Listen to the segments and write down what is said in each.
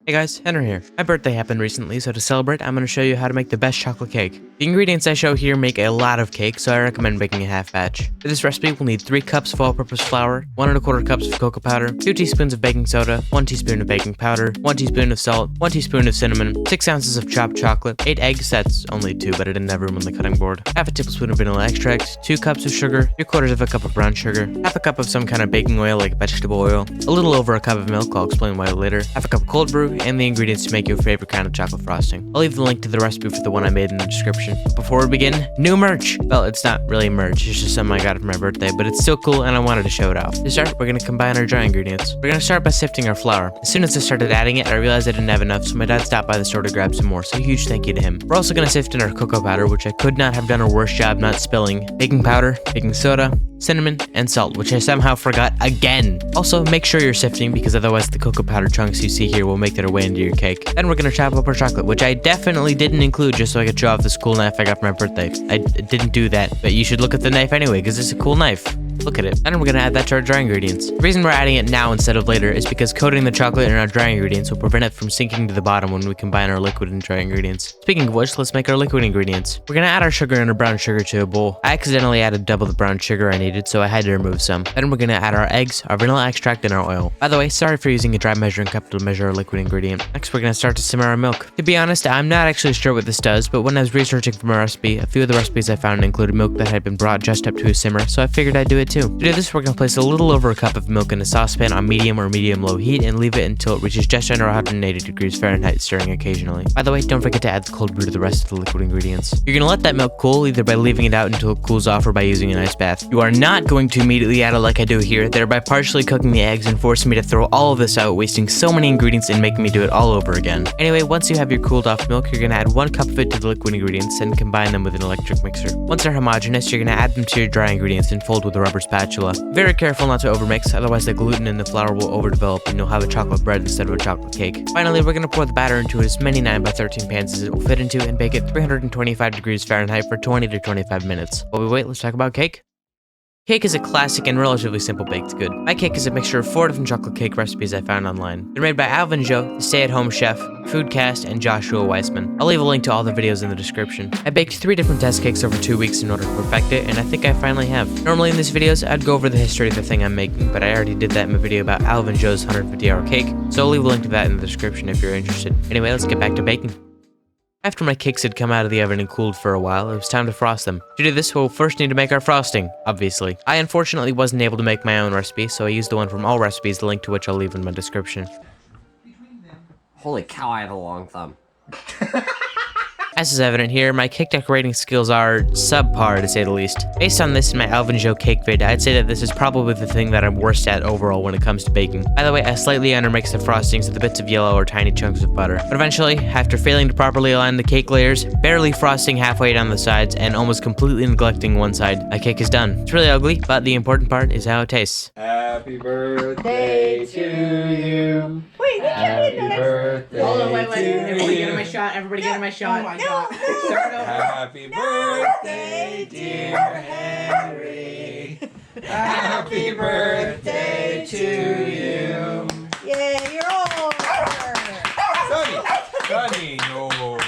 Hey guys, Henry here. My birthday happened recently, so to celebrate, I'm going to show you how to make the best chocolate cake. The ingredients I show here make a lot of cake, so I recommend making a half batch. For this recipe, we'll need 3 cups of all-purpose flour, 1 1/4 cups of cocoa powder, 2 teaspoons of baking soda, 1 teaspoon of baking powder, 1 teaspoon of salt, 1 teaspoon of cinnamon, 6 ounces of chopped chocolate, 8 eggs, that's only 2 but I didn't have room on the cutting board, half a tablespoon of vanilla extract, 2 cups of sugar, 3/4 of a cup of brown sugar, half a cup of some kind of baking oil like vegetable oil, a little over a cup of milk, I'll explain why later, half a cup of cold brew, and the ingredients to make your favorite kind of chocolate frosting. I'll leave the link to the recipe for the one I made in the description. Before we begin, new merch! Well, it's not really merch, it's just something I got for my birthday, but it's still cool and I wanted to show it off. To start, we're going to combine our dry ingredients. We're going to start by sifting our flour. As soon as I started adding it, I realized I didn't have enough, so my dad stopped by the store to grab some more, so huge thank you to him. We're also going to sift in our cocoa powder, which I could not have done a worse job not spilling, baking powder, baking soda, cinnamon, and salt, which I somehow forgot again. Also, make sure you're sifting because otherwise the cocoa powder chunks you see here will make their way into your cake. Then we're gonna chop up our chocolate, which I definitely didn't include just so I could show off this cool knife I got for my birthday. I didn't do that, but you should look at the knife anyway because it's a cool knife. Look at it. Then we're gonna add that to our dry ingredients. The reason we're adding it now instead of later is because coating the chocolate in our dry ingredients will prevent it from sinking to the bottom when we combine our liquid and dry ingredients. Speaking of which, let's make our liquid ingredients. We're gonna add our sugar and our brown sugar to a bowl. I accidentally added double the brown sugar I needed, so I had to remove some. Then we're gonna add our eggs, our vanilla extract, and our oil. By the way, sorry for using a dry measuring cup to measure our liquid ingredient. Next, we're gonna start to simmer our milk. To be honest, I'm not actually sure what this does, but when I was researching for my recipe, a few of the recipes I found included milk that had been brought just up to a simmer, so I figured I'd do it too. To do this, we're gonna place a little over a cup of milk in a saucepan on medium or medium-low heat and leave it until it reaches just under 180 degrees Fahrenheit, stirring occasionally. By the way, don't forget to add the cold brew to the rest of the liquid ingredients. You're gonna let that milk cool either by leaving it out until it cools off or by using an ice bath. You are not going to immediately add it like I do here, thereby partially cooking the eggs and forcing me to throw all of this out, wasting so many ingredients and making me do it all over again. Anyway, once you have your cooled off milk, you're gonna add 1 cup of it to the liquid ingredients and combine them with an electric mixer. Once they're homogeneous, you're gonna add them to your dry ingredients and fold with a rubber spatula. Very careful not to overmix, otherwise the gluten in the flour will overdevelop and you'll have a chocolate bread instead of a chocolate cake. Finally, we're gonna pour the batter into as many 9x13 pans as it will fit into and bake at 325 degrees Fahrenheit for 20 to 25 minutes. While we wait, let's talk about cake. Cake is a classic and relatively simple baked good. My cake is a mixture of 4 different chocolate cake recipes I found online. They're made by Alvin, Zhou, the stay-at-home chef, foodCAST, and Joshua Weissman. I'll leave a link to all the videos in the description. I baked 3 different test cakes over 2 weeks in order to perfect it, and I think I finally have. Normally in these videos, I'd go over the history of the thing I'm making, but I already did that in my video about Alvin Zhou's 150-hour cake, so I'll leave a link to that in the description if you're interested. Anyway, let's get back to baking. After my cakes had come out of the oven and cooled for a while, it was time to frost them. To do this, we'll first need to make our frosting, obviously. I unfortunately wasn't able to make my own recipe, so I used the one from All Recipes, the link to which I'll leave in my description. Holy cow, I have a long thumb. As is evident here, my cake decorating skills are subpar, to say the least. Based on this in my Alvin Zhou cake vid, I'd say that this is probably the thing that I'm worst at overall when it comes to baking. By the way, I slightly undermix the frostings with bits of yellow or tiny chunks of butter. But eventually, after failing to properly align the cake layers, barely frosting halfway down the sides, and almost completely neglecting one side, my cake is done. It's really ugly, but the important part is how it tastes. Happy birthday to you. Wait, Happy birthday. hold on, wait. to Everybody you. get in my shot. Everybody get in my shot. Oh my God. Start over. Happy birthday, dear Henry. Happy birthday to you. Yeah, you're all Sunny, no.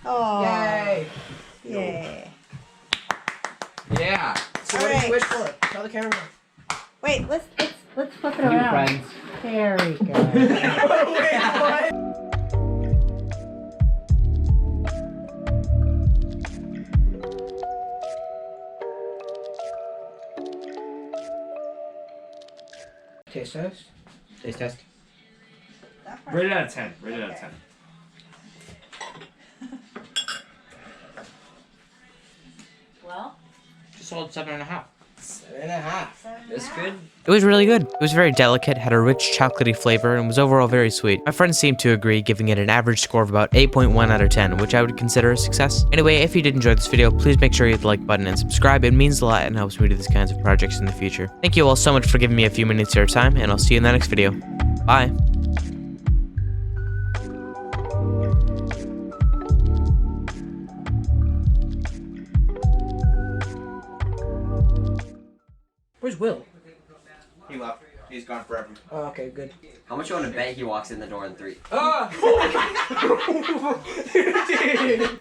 Oh. Yay. Yeah. Yeah. So what do you wish for? Tell the camera. Wait, let's flip it New around. friends. There we go. Wait, what? Taste test? Taste test. Rate it out of 10. Rate it out of 10. Well, Just hold 7.5. 7.5. That's good. It was really good. It was very delicate, had a rich chocolatey flavor, and was overall very sweet. My friends seemed to agree, giving it an average score of about 8.1 out of 10, which I would consider a success. Anyway, if you did enjoy this video, please make sure you hit the like button and subscribe. It means a lot and helps me do these kinds of projects in the future. Thank you all so much for giving me a few minutes of your time, and I'll see you in the next video. Bye. Where's Will? He left. he's gone forever. Oh, okay, good. How much you want to bet he walks in the door in 3? Ah!